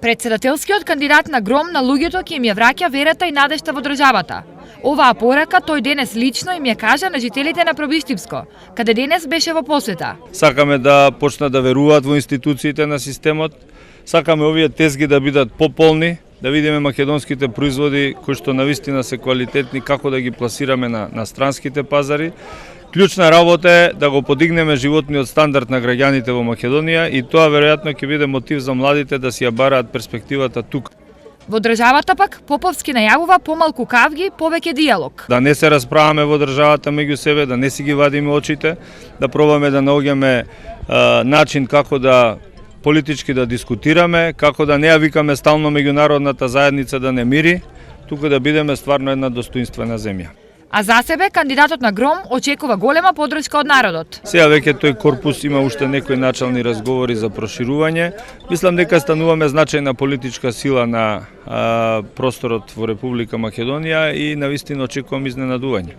Председателскиот кандидат на Гром на луѓето ќе им ја враќа верата и надежта во државата. Оваа порака тој денес лично им ја кажа на жителите на Пробиштипско, каде денес беше во посета. Сакаме да почнат да веруваат во институциите на системот, сакаме овие тезги да бидат пополни, да видиме македонските производи кои што навистина се квалитетни, како да ги пласираме на странските пазари. Клучна работа е да го подигнеме животниот стандард на граѓаните во Македонија и тоа веројатно ќе биде мотив за младите да си ја бараат перспективата тука. Во државата пак Поповски најавува помалку кавги, повеќе диалог. Да не се расправаме во државата меѓу себе, да не си ги вадиме очите, да пробаме да наоѓаме начин како да политички да дискутираме, како да не ја викаме стално меѓународната заедница да не мири, туку да бидеме стварно една достоинствена земја. А за себе кандидатот на Гром очекува голема поддршка од народот. Сега веќе тој корпус има уште некои начални разговори за проширување. Мислам дека стануваме значајна политичка сила на просторот во Република Македонија и навистина очекувам изненадување.